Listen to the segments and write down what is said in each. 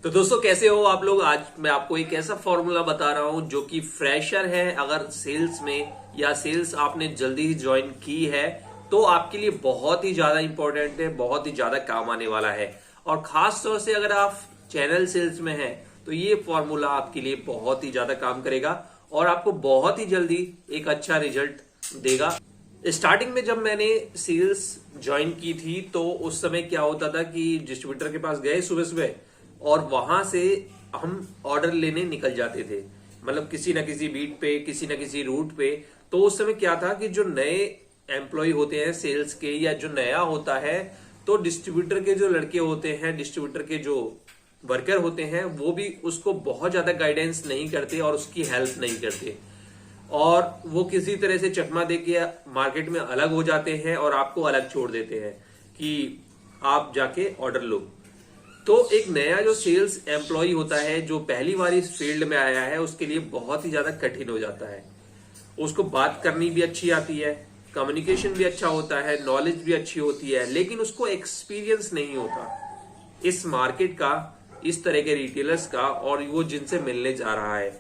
तो दोस्तों कैसे हो आप लोग। आज मैं आपको एक ऐसा फॉर्मूला बता रहा हूं जो कि फ्रेशर है, अगर सेल्स में या सेल्स आपने जल्दी ही ज्वाइन की है तो आपके लिए बहुत ही ज्यादा इंपॉर्टेंट है, बहुत ही ज्यादा काम आने वाला है। और खास तौर से अगर आप चैनल सेल्स में हैं तो ये फॉर्मूला आपके लिए बहुत ही ज्यादा काम करेगा और आपको बहुत ही जल्दी एक अच्छा रिजल्ट देगा। स्टार्टिंग में जब मैंने सेल्स ज्वाइन की थी तो उस समय क्या होता था कि डिस्ट्रीब्यूटर के पास गए सुबह सुबह और वहां से हम ऑर्डर लेने निकल जाते थे, मतलब किसी ना किसी बीट पे, किसी ना किसी रूट पे। तो उस समय क्या था कि जो नए एम्प्लॉय होते हैं सेल्स के या जो नया होता है तो डिस्ट्रीब्यूटर के जो लड़के होते हैं, डिस्ट्रीब्यूटर के जो वर्कर होते हैं वो भी उसको बहुत ज्यादा गाइडेंस नहीं करते और उसकी हेल्प नहीं करते और वो किसी तरह से चकमा देके मार्केट में अलग हो जाते हैं और आपको अलग छोड़ देते हैं कि आप जाके ऑर्डर लो। तो एक नया जो सेल्स एम्प्लॉय होता है जो पहली बार इस फील्ड में आया है उसके लिए बहुत ही ज्यादा कठिन हो जाता है। उसको बात करनी भी अच्छी आती है, कम्युनिकेशन भी अच्छा होता है, नॉलेज भी अच्छी होती है, लेकिन उसको एक्सपीरियंस नहीं होता इस मार्केट का, इस तरह के रिटेलर्स का और वो जिनसे मिलने जा रहा है।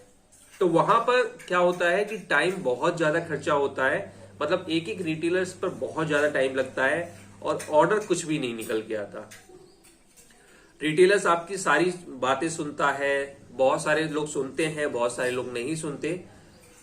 तो वहां पर क्या होता है कि टाइम बहुत ज्यादा खर्चा होता है, मतलब एक एक रिटेलर्स पर बहुत ज्यादा टाइम लगता है और ऑर्डर कुछ भी नहीं निकल के आता। रिटेलर्स आपकी सारी बातें सुनता है, बहुत सारे लोग सुनते हैं, बहुत सारे लोग नहीं सुनते।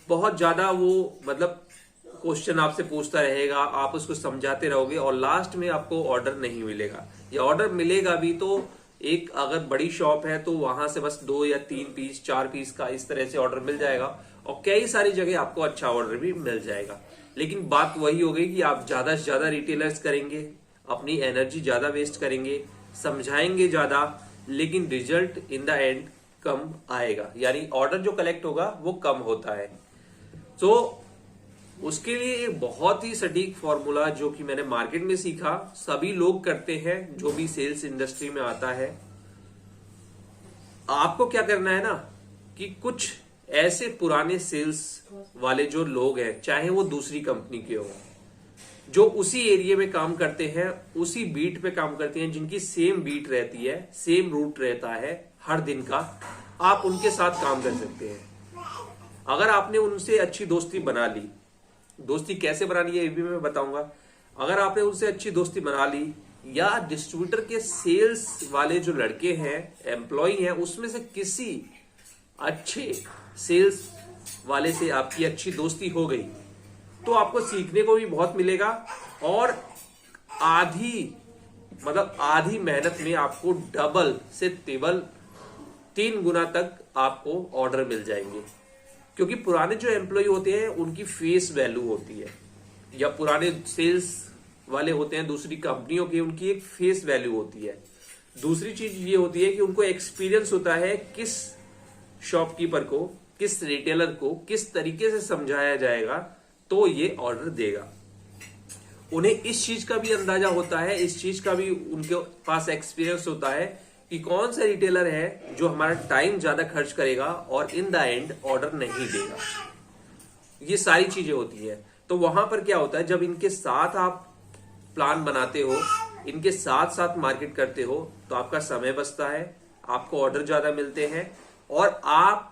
बहुत ज्यादा वो मतलब क्वेश्चन आपसे पूछता रहेगा, आप उसको समझाते रहोगे और लास्ट में आपको ऑर्डर नहीं मिलेगा, या ऑर्डर मिलेगा भी तो एक अगर बड़ी शॉप है तो वहां से बस 2 या 3 पीस 4 पीस का इस तरह से ऑर्डर मिल जाएगा और कई सारी जगह आपको अच्छा ऑर्डर भी मिल जाएगा। लेकिन बात वही हो गई कि आप ज्यादा से ज्यादा रिटेलर्स करेंगे, अपनी एनर्जी ज्यादा वेस्ट करेंगे, समझाएंगे ज्यादा, लेकिन result in the and come आएगा, यानी ऑर्डर जो कलेक्ट होगा वो कम होता है। तो उसके लिए एक बहुत ही सटीक फॉर्मूला जो कि मैंने मार्केट में सीखा, सभी लोग करते हैं जो भी सेल्स इंडस्ट्री में आता है। आपको क्या करना है ना कि कुछ ऐसे पुराने सेल्स वाले जो लोग हैं, चाहे वो दूसरी कंपनी के हो, जो उसी एरिया में काम करते हैं, उसी बीट पे काम करते हैं, जिनकी सेम बीट रहती है, सेम रूट रहता है हर दिन का, आप उनके साथ काम कर सकते हैं। अगर आपने उनसे अच्छी दोस्ती बना ली, दोस्ती कैसे बनानी है ये भी मैं बताऊंगा। अगर आपने उनसे अच्छी दोस्ती बना ली या डिस्ट्रीब्यूटर के सेल्स वाले जो लड़के हैं, एम्प्लॉय हैं, उसमें से किसी अच्छे सेल्स वाले से आपकी अच्छी दोस्ती हो गई तो आपको सीखने को भी बहुत मिलेगा और आधी मेहनत में आपको डबल से टेबल 3 गुना तक आपको ऑर्डर मिल जाएंगे। क्योंकि पुराने जो एम्प्लॉय होते हैं उनकी फेस वैल्यू होती है, या पुराने सेल्स वाले होते हैं दूसरी कंपनियों की, उनकी एक फेस वैल्यू होती है। दूसरी चीज ये होती है कि उनको एक्सपीरियंस होता है किस शॉपकीपर को, किस रिटेलर को किस तरीके से समझाया जाएगा तो ये ऑर्डर देगा। उन्हें इस चीज का भी अंदाजा होता है, इस चीज का भी उनके पास एक्सपीरियंस होता है कि कौन सा रिटेलर है जो हमारा टाइम ज्यादा खर्च करेगा और इन द एंड ऑर्डर नहीं देगा। ये सारी चीजें होती है। तो वहां पर क्या होता है, जब इनके साथ आप प्लान बनाते हो, इनके साथ साथ मार्केट करते हो तो आपका समय बचता है, आपको ऑर्डर ज्यादा मिलते हैं और आप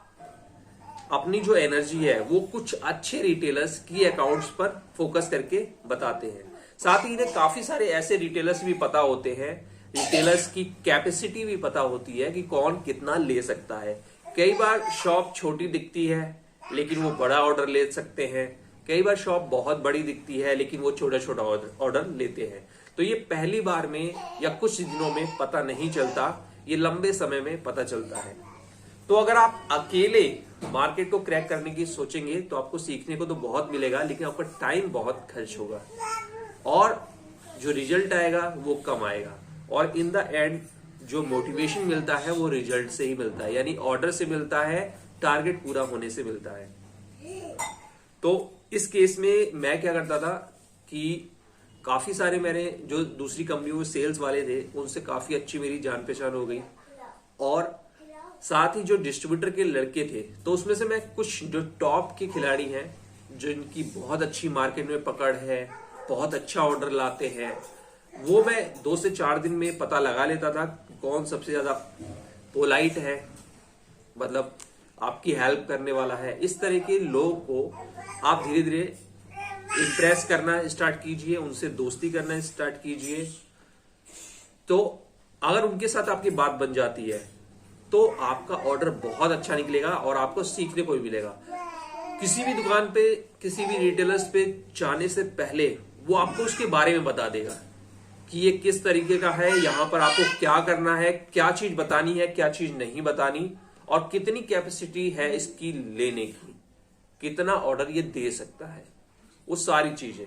अपनी जो एनर्जी है वो कुछ अच्छे रिटेलर्स की अकाउंट्स पर फोकस करके बताते हैं। साथ ही इन्हें काफी सारे ऐसे रिटेलर्स भी पता होते हैं, रिटेलर्स की कैपेसिटी भी पता होती है कि कौन कितना ले सकता है। कई बार शॉप छोटी दिखती है लेकिन वो बड़ा ऑर्डर ले सकते हैं, कई बार शॉप बहुत बड़ी दिखती है लेकिन वो छोटा छोटा ऑर्डर लेते हैं। तो ये पहली बार में या कुछ दिनों में पता नहीं चलता, ये लंबे समय में पता चलता है। तो अगर आप अकेले मार्केट को क्रैक करने की सोचेंगे तो आपको सीखने को तो बहुत मिलेगा, लेकिन आपका टाइम बहुत खर्च होगा और जो रिजल्ट आएगा वो कम आएगा और इन द एंड जो मोटिवेशन मिलता है वो रिजल्ट से ही मिलता है, यानी ऑर्डर से मिलता है, टारगेट पूरा होने से मिलता है। तो इस केस में मैं क्या करता था कि काफी सारे मेरे जो दूसरी कंपनियों में सेल्स वाले थे उनसे काफी अच्छी मेरी जान पहचान हो गई और साथ ही जो डिस्ट्रीब्यूटर के लड़के थे तो उसमें से मैं कुछ जो टॉप के खिलाड़ी हैं, जो इनकी बहुत अच्छी मार्केट में पकड़ है, बहुत अच्छा ऑर्डर लाते हैं, वो मैं 2 से 4 दिन में पता लगा लेता था कौन सबसे ज्यादा पोलाइट है, मतलब आपकी हेल्प करने वाला है। इस तरह के लोग को आप धीरे धीरे इम्प्रेस करना स्टार्ट कीजिए, उनसे दोस्ती करना स्टार्ट कीजिए। तो अगर उनके साथ आपकी बात बन जाती है तो आपका ऑर्डर बहुत अच्छा निकलेगा और आपको सीखने को भी मिलेगा। किसी भी दुकान पे, किसी भी रिटेलर्स पे जाने से पहले वो आपको उसके बारे में बता देगा कि ये किस तरीके का है, यहाँ पर आपको क्या करना है, क्या चीज बतानी है, क्या चीज नहीं बतानी, और कितनी कैपेसिटी है इसकी लेने की, कितना ऑर्डर ये दे सकता है, वो सारी चीजें।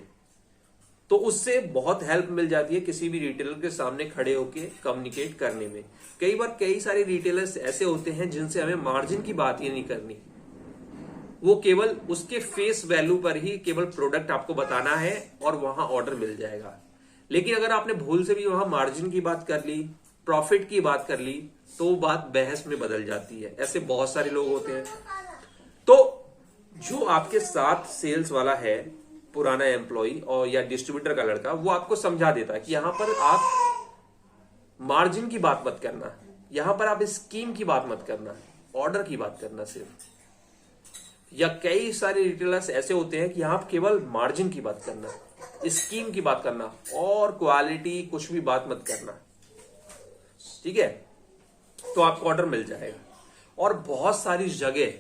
तो उससे बहुत हेल्प मिल जाती है किसी भी रिटेलर के सामने खड़े होके कम्युनिकेट करने में। कई बार कई सारे रिटेलर्स ऐसे होते हैं जिनसे हमें मार्जिन की बात ही नहीं करनी, वो केवल उसके फेस वैल्यू पर ही केवल प्रोडक्ट आपको बताना है और वहां ऑर्डर मिल जाएगा। लेकिन अगर आपने भूल से भी वहां मार्जिन की बात कर ली, प्रॉफिट की बात कर ली, तो बात बहस में बदल जाती है। ऐसे बहुत सारे लोग होते हैं। तो जो आपके साथ सेल्स वाला है, पुराना एम्प्लॉय और या डिस्ट्रीब्यूटर का लड़का, वो आपको समझा देता है कि यहां पर आप मार्जिन की बात मत करना, यहां पर आप स्कीम की बात मत करना, ऑर्डर की बात करना सिर्फ। या कई सारे रिटेलर्स ऐसे होते हैं कि यहां केवल मार्जिन की बात करना, स्कीम की बात करना, और क्वालिटी कुछ भी बात मत करना, ठीक है? तो आपको ऑर्डर मिल जाएगा। और बहुत सारी जगह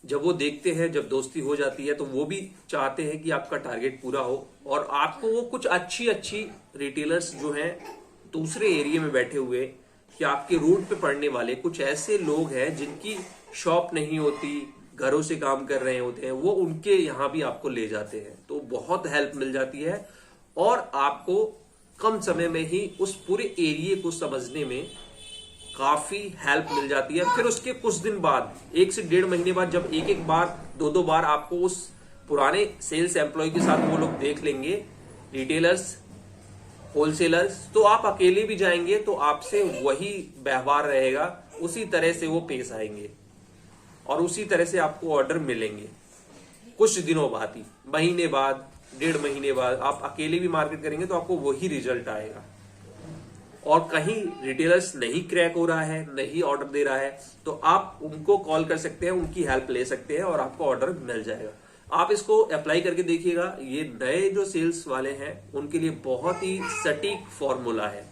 जब वो देखते हैं, जब दोस्ती हो जाती है, तो वो भी चाहते हैं कि आपका टारगेट पूरा हो, और आपको वो कुछ अच्छी अच्छी रिटेलर्स जो हैं दूसरे एरिया में बैठे हुए कि आपके रूट पे पड़ने वाले कुछ ऐसे लोग हैं जिनकी शॉप नहीं होती, घरों से काम कर रहे होते हैं, वो उनके यहां भी आपको ले जाते हैं। तो बहुत हेल्प मिल जाती है और आपको कम समय में ही उस पूरे एरिया को समझने में काफी हेल्प मिल जाती है। फिर उसके कुछ दिन बाद, 1 से 1.5 महीने बाद, जब एक एक बार, 2 बार आपको उस पुराने सेल्स एम्प्लॉय के साथ वो लोग देख लेंगे, रिटेलर्स, होलसेलर्स, तो आप अकेले भी जाएंगे तो आपसे वही व्यवहार रहेगा, उसी तरह से वो पेश आएंगे और उसी तरह से आपको ऑर्डर मिलेंगे। कुछ दिनों बाद ही, महीने बाद, 1.5 महीने बाद आप अकेले भी मार्केट करेंगे तो आपको वही रिजल्ट आएगा। और कहीं रिटेलर्स नहीं क्रैक हो रहा है, नहीं ऑर्डर दे रहा है, तो आप उनको कॉल कर सकते हैं, उनकी हेल्प ले सकते हैं और आपको ऑर्डर मिल जाएगा। आप इसको अप्लाई करके देखिएगा। ये नए जो सेल्स वाले हैं उनके लिए बहुत ही सटीक फॉर्मूला है।